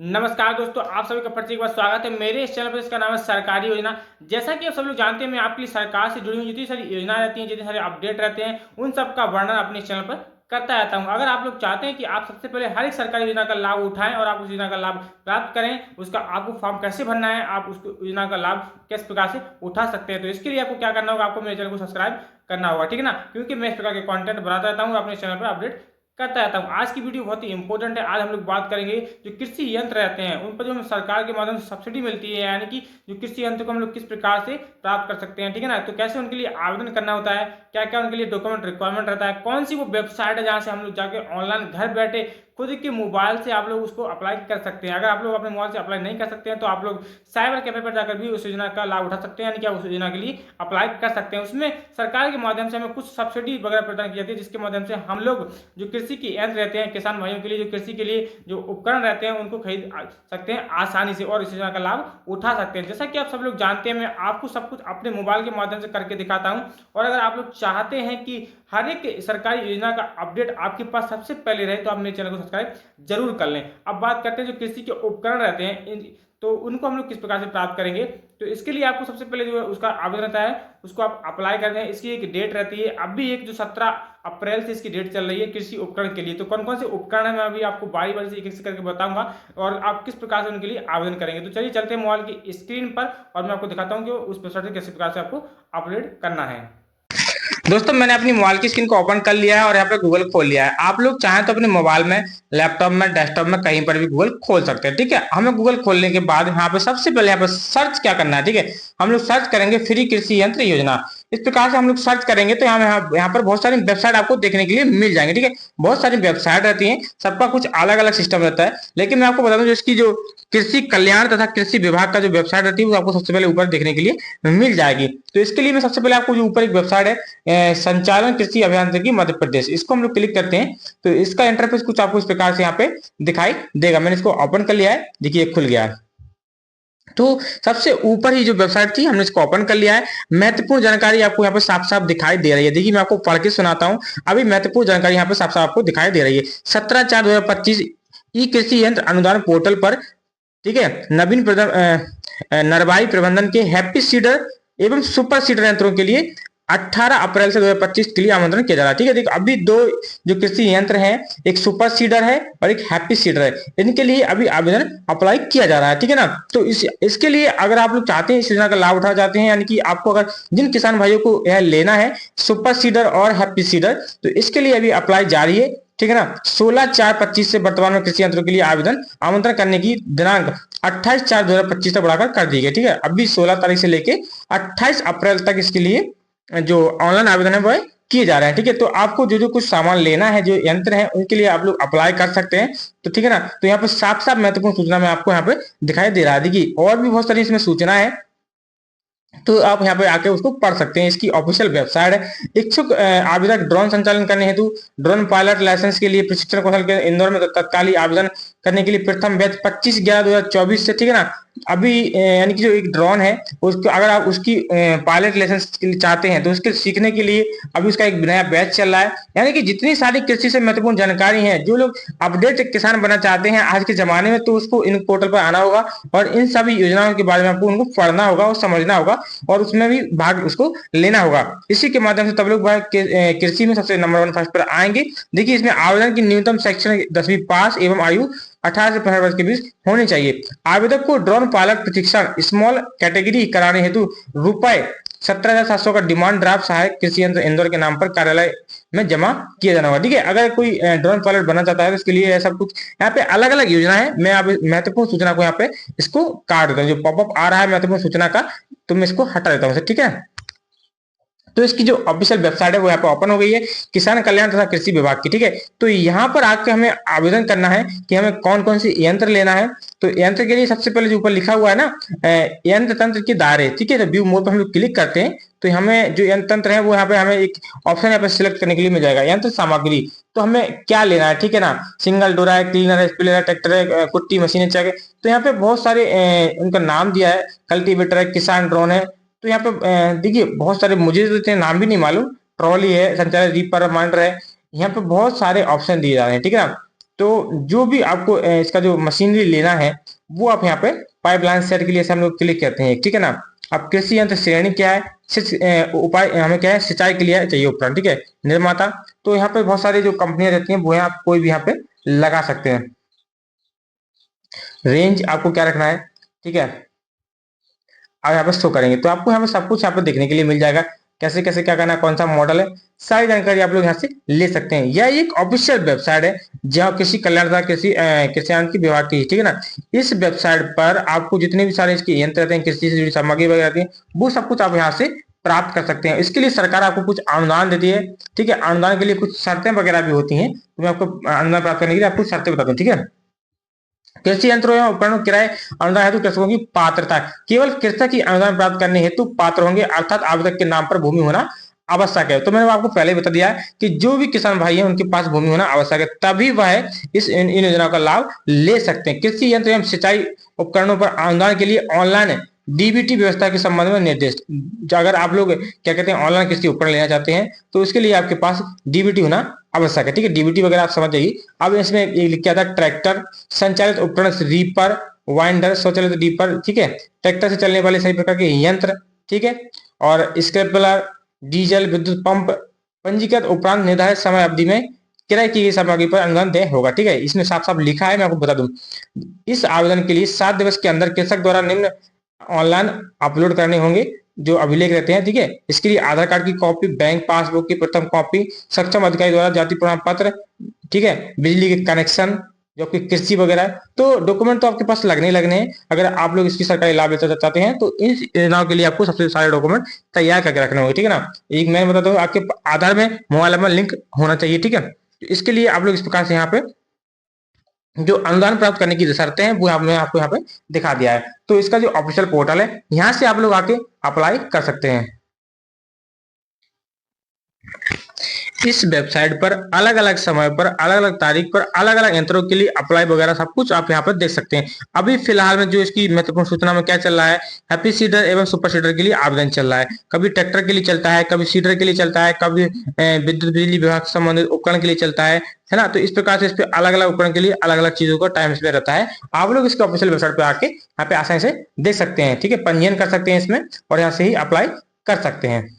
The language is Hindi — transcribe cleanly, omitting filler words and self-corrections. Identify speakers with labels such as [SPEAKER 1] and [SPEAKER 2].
[SPEAKER 1] नमस्कार दोस्तों, आप सभी का फिर से एक बार स्वागत है मेरे इस चैनल पर। इसका नाम है सरकारी योजना। जैसा कि आप सब लोग जानते हैं, मैं आपके लिए सरकार से जुड़ी हुई जितनी सारी योजनाएं रहती हैं, जितने सारे अपडेट रहते हैं, उन सब का वर्णन अपने इस चैनल पर करता रहता हूं। अगर आप लोग चाहते हैं कि आप सबसे पहले हर एक सरकारी योजना का लाभ उठाएं और आप उस योजना का लाभ प्राप्त करें, उसका आपको फॉर्म कैसे भरना है, आप उस योजना का लाभ किस प्रकार से उठा सकते हैं, तो इसके लिए आपको क्या करना होगा, आपको मेरे चैनल को सब्सक्राइब करना होगा, ठीक है ना। क्योंकि मैं इस प्रकार के कंटेंट बनाता रहता हूँ, अपने चैनल पर अपडेट करता रहता हूँ। आज की वीडियो बहुत ही इंपॉर्टेंट है। आज हम लोग बात करेंगे जो कृषि यंत्र रहते हैं उन पर जो हमें सरकार के माध्यम से सब्सिडी मिलती है, यानी कि जो कृषि यंत्र को हम लोग किस प्रकार से प्राप्त कर सकते हैं, ठीक है ना। तो कैसे उनके लिए आवेदन करना होता है, क्या क्या उनके लिए डॉक्यूमेंट रिक्वायरमेंट रहता है, कौन सी वो वेबसाइट है जहाँ से हम लोग जाके ऑनलाइन घर बैठे खुद के मोबाइल से आप लोग उसको अप्लाई कर सकते हैं। अगर आप लोग अपने मोबाइल से अप्लाई नहीं कर सकते हैं तो आप लोग साइबर कैफे पर जाकर भी उस योजना का लाभ उठा सकते हैं, यानी कि आप उस योजना के लिए अप्लाई कर सकते हैं। उसमें सरकार के माध्यम से हमें कुछ सब्सिडी वगैरह प्रदान की जाती है, जिसके माध्यम से हम लोग जो कृषि के यंत्र रहते हैं, किसान भाइयों के लिए जो कृषि के लिए जो उपकरण रहते हैं उनको खरीद सकते हैं आसानी से और इस योजना का लाभ उठा सकते हैं। जैसा कि आप सब लोग जानते हैं, मैं आपको सब कुछ अपने मोबाइल के माध्यम से करके दिखाता हूं। और अगर आप लोग चाहते हैं कि हर एक सरकारी योजना का अपडेट आपके पास सबसे पहले रहे, तो आप मेरे चैनल को सब्सक्राइब जरूर कर लें। अब बात करते हैं जो कृषि के उपकरण रहते हैं तो उनको हम लोग किस प्रकार से प्राप्त करेंगे। तो इसके लिए आपको सबसे पहले जो है उसका आवेदन रहता है, उसको आप अप्लाई करते हैं। इसकी एक डेट रहती है, अभी एक जो 17 अप्रैल से इसकी डेट चल रही है कृषि उपकरण के लिए। तो कौन कौन से उपकरण है मैं अभी आपको बारी बारी से एक एक करके बताऊंगा और आप किस प्रकार से उनके लिए आवेदन करेंगे। तो चलिए चलते हैं मोबाइल की स्क्रीन पर और मैं आपको दिखाता हूँ कि उस वेबसाइट से किस प्रकार से आपको अपलोड करना है। दोस्तों, मैंने अपनी मोबाइल की स्क्रीन को ओपन कर लिया है और यहाँ पे गूगल खोल लिया है। आप लोग चाहें तो अपने मोबाइल में, लैपटॉप में, डेस्कटॉप में कहीं पर भी गूगल खोल सकते हैं, ठीक है। हमें गूगल खोलने के बाद यहाँ पे सबसे पहले यहाँ पे सर्च क्या करना है, ठीक है। हम लोग सर्च करेंगे फ्री कृषि यंत्र योजना। इस प्रकार से हम लोग सर्च करेंगे तो यहाँ पर बहुत सारी वेबसाइट आपको देखने के लिए मिल जाएंगे, ठीक है। बहुत सारी वेबसाइट रहती है, सबका कुछ अलग अलग सिस्टम रहता है, लेकिन मैं आपको बता दूं जो इसकी जो कृषि कल्याण तथा कृषि विभाग का जो वेबसाइट रहती है वो आपको सबसे पहले ऊपर देखने के लिए मिल जाएगी। तो इसके लिए मैं सबसे पहले आपको जो ऊपर एक वेबसाइट है संचालन कृषि अभियांत्रिकी मध्य प्रदेश, इसको हम लोग क्लिक करते हैं तो इसका इंटरफेस कुछ आपको इस प्रकार से यहाँ पे दिखाई देगा। मैंने इसको ओपन कर लिया है, देखिए खुल गया है। तो सबसे ऊपर ही जो वेबसाइट थी हमने इसको ओपन कर लिया है। महत्वपूर्ण जानकारी आपको यहाँ पे साफ साफ दिखाई दे रही है। देखिए मैं आपको पढ़ के सुनाता हूँ। अभी महत्वपूर्ण जानकारी यहाँ पे साफ साफ आपको दिखाई दे रही है। 17/4/2025 ई कृषि यंत्र अनुदान पोर्टल पर, ठीक है, नवीन नरवाई प्रबंधन के हैप्पी सीडर एवं सुपर सीडर यंत्रों के लिए 18 अप्रैल से 2025 के लिए आमंत्रण किया जा रहा है, ठीक है। देखिए अभी दो जो कृषि यंत्र हैं, एक सुपर सीडर है और एक हैप्पी सीडर है, इनके लिए अभी आवेदन अप्लाई किया जा रहा है, ठीक है ना। तो इसके लिए अगर आप लोग चाहते हैं इस योजना का लाभ उठाना चाहते हैं, यानी कि आपको अगर जिन किसान भाइयों को यह लेना है सुपर सीडर और हैप्पी सीडर, तो इसके लिए अभी अप्लाई जारी है, ठीक है ना। 16/4/25 से वर्तमान में कृषि यंत्रों के लिए आवेदन आमंत्रण करने की दिनांक 28/4/2025 तक बढ़ाकर कर दी गई, ठीक है। अभी 16 तारीख से लेके 28 अप्रैल तक इसके लिए जो ऑनलाइन आवेदन है वह किए जा रहे हैं, ठीक है। तो आपको जो जो कुछ सामान लेना है, जो यंत्र है, उनके लिए आप लोग अप्लाई कर सकते हैं, तो ठीक है ना। तो यहाँ पे साफ साफ महत्वपूर्ण सूचना में आपको यहाँ पे दिखाई दे रहा है। देखिए और भी बहुत सारी इसमें सूचना है, तो आप यहाँ पे आके उसको पढ़ सकते हैं। इसकी ऑफिशियल वेबसाइट है। इच्छुक आवेदक ड्रोन संचालन करने हेतु ड्रोन पायलट लाइसेंस के लिए प्रशिक्षण कौशल के इंदौर में तत्कालीन आवेदन करने के लिए प्रथम बैच 25/11/2024 से, ठीक है ना। अभी यानी कि जो एक ड्रोन है उसको अगर आप उसकी पायलट लाइसेंस के लिए चाहते हैं तो उसके सीखने के लिए अभी उसका एक नया बैच चल रहा है। यानी कि जितनी सारी कृषि से महत्वपूर्ण जानकारी है, जो लोग अपडेट किसान बनना चाहते हैं आज के जमाने में, तो उसको इन पोर्टल पर आना होगा और इन सभी योजनाओं के बारे में आपको उनको पढ़ना होगा और समझना होगा और उसमें भी भाग उसको लेना होगा। इसी के माध्यम से तब लोग कृषि में सबसे नंबर 1 फर्स्ट पर आएंगे। देखिए इसमें आवेदन की न्यूनतम शैक्षणिक 10वीं पास एवं आयु 18 से 65 वर्ष के बीच होनी चाहिए। आवेदक को ड्रोन पायलट प्रशिक्षण स्मॉल कैटेगरी कराने हेतु रुपए 17,700 का डिमांड ड्राफ्ट सहायक कृषि यंत्र इंदौर के नाम पर कार्यालय में जमा किया जाना होगा, ठीक है। अगर कोई ड्रोन पायलट बनना चाहता है तो इसके लिए सब कुछ यहाँ पे अलग अलग योजना है। मैं अब महत्वपूर्ण सूचना को यहाँ पे इसको काट देता हूँ। जो पॉपअप आ रहा है महत्वपूर्ण सूचना का, तो मैं इसको हटा देता हूँ, ठीक है। तो इसकी जो ऑफिशियल वेबसाइट है वो यहाँ पे ओपन हो गई है, किसान कल्याण तथा कृषि विभाग की, ठीक है। तो यहाँ पर आके हमें आवेदन करना है कि हमें कौन कौन सी यंत्र लेना है। तो यंत्र के लिए सबसे पहले जो ऊपर लिखा हुआ है ना यंत्र तंत्र के दायरे, ठीक है। तो व्यू मोड पर हम लोग क्लिक करते हैं तो हमें जो यंत्र तंत्र है वो यहाँ पे हमें एक ऑप्शन यहाँ पे सिलेक्ट करने के लिए मिल जाएगा, यंत्र सामग्री। तो हमें क्या लेना है, ठीक है ना। सिंगल डोरा है, क्लीनर है, स्प्रेयर है, ट्रैक्टर है, कुट्टी मशीन है। तो यहाँ पे बहुत सारे उनका नाम दिया है, कल्टीवेटर है, किसान ड्रोन है। तो यहाँ पे देखिए बहुत सारे, मुझे तो इतने नाम भी नहीं मालूम। ट्रॉली है, संचालित रीपर माइंडर है, यहाँ पे बहुत सारे ऑप्शन दिए जा रहे हैं, ठीक है ना।
[SPEAKER 2] तो जो भी आपको इसका जो मशीनरी लेना है वो आप यहाँ पे पाइपलाइन सेट के लिए हम लोग क्लिक करते हैं, ठीक है ना। अब कृषि यंत्र श्रेणी क्या है, उपाय हमें क्या है, सिंचाई के लिए चाहिए उपकरण, ठीक है। निर्माता, तो यहाँ पे बहुत सारी जो कंपनियां रहती हैं वो आप कोई भी यहाँ पे लगा सकते हैं। रेंज आपको क्या रखना है, ठीक है, आप यहाँ पे शो करेंगे तो आपको यहाँ पे सब कुछ यहाँ पे देखने के लिए मिल जाएगा, कैसे कैसे क्या करना है, कौन सा मॉडल है, सारी जानकारी आप लोग यहाँ से ले सकते हैं। यह एक ऑफिशियल वेबसाइट है जहाँ कृषि कल्याण कृषि की विभाग की, ठीक है ना। इस वेबसाइट पर आपको जितने भी सारे इसके यंत्र रहते हैं, कृषि से जुड़ी सामग्री वगैरह रहती है, वो सब कुछ आप यहाँ से प्राप्त कर सकते हैं। इसके लिए सरकार आपको कुछ अनुदान देती है, ठीक है। अनुदान के लिए कुछ शर्तें वगैरह भी होती हैं, तो मैं आपको अनुदान प्राप्त करने के लिए आपको शर्तें बता दूं, ठीक है। कृषि यंत्रों एवं उपकरणों किराए अनुदान हेतु कृषकों की पात्रता, केवल कृषक ही अनुदान प्राप्त करने हेतु पात्र होंगे, अर्थात आवेदक के नाम पर भूमि होना आवश्यक है। तो मैंने आपको पहले बता दिया कि जो भी किसान भाई हैं उनके पास भूमि होना आवश्यक है, तभी वह इन योजनाओं का लाभ ले सकते हैं। कृषि यंत्र एवं सिंचाई उपकरणों पर अनुदान के लिए ऑनलाइन डीबीटी व्यवस्था के संबंध में निर्देश, अगर आप लोग क्या कहते हैं ऑनलाइन कृषि उपकरण लेना चाहते हैं तो उसके लिए आपके पास डीबीटी होना आवश्यक है, ठीक है। डीबीटी वगैरह आप समझ जाइए। अब इसमें लिख क्या था, ट्रैक्टर, संचालित उपकरण, रीपर, वाइंडर, स्वचालित रीपर, ठीक है, ट्रैक्टर से चलने वाले सभी प्रकार के यंत्र, ठीक है, और स्क्रैपलर, डीजल, विद्युत पंप, पंजीकृत उपरांत निर्धारित समय अवधि में क्रय की गई सामग्री पर अनुदान देय होगा, ठीक है। इसमें साफ साफ लिखा है, मैं आपको बता दूं। इस आवेदन के लिए 7 दिवस के अंदर कृषक द्वारा निम्न ऑनलाइन अपलोड करने होंगे जो अभिलेख रहते हैं, ठीक है। इसके लिए आधार कार्ड की कॉपी, बैंक पासबुक की प्रथम कॉपी, सक्षम अधिकारी द्वारा जाति प्रमाण पत्र, ठीक है, बिजली के कनेक्शन, जो कि कृषि वगैरह है, तो डॉक्यूमेंट तो आपके पास लगने हैं। अगर आप लोग इसकी सरकारी लाभ लेना चाहते हैं तो इन योजनाओं के लिए आपको सबसे सारे डॉक्यूमेंट तैयार करके रखने होंगे, ठीक है ना। एक मैं बताता हूँ, आपके आधार में मोबाइल नंबर लिंक होना चाहिए, ठीक है। इसके लिए आप लोग इस प्रकार से यहाँ पे जो अनुदान प्राप्त करने की शर्तें हैं वो हमने आपको यहाँ पे दिखा दिया है। तो इसका जो ऑफिशियल पोर्टल है, यहाँ से आप लोग आके अप्लाई कर सकते हैं। इस वेबसाइट पर अलग अलग समय पर, अलग अलग तारीख पर, अलग अलग यंत्रों के लिए अप्लाई वगैरह सब कुछ आप यहाँ पर देख सकते हैं। अभी फिलहाल में जो इसकी महत्वपूर्ण सूचना में क्या चल रहा है, हैप्पी सीडर एवं सुपर सीडर के लिए आवेदन चल रहा है। कभी ट्रैक्टर के लिए चलता है, कभी सीडर के लिए चलता है, कभी विद्युत बिजली विभाग से संबंधित उपकरण के लिए चलता है ना। तो इस प्रकार से इस पे अलग अलग उपकरण के लिए अलग अलग चीजों का टाइम इसमें रहता है। आप लोग इसके ऑफिशियल वेबसाइट पे आके यहाँ पे आसानी से देख सकते हैं, ठीक है, पंजीयन कर सकते हैं इसमें और यहाँ से ही अप्लाई कर सकते हैं।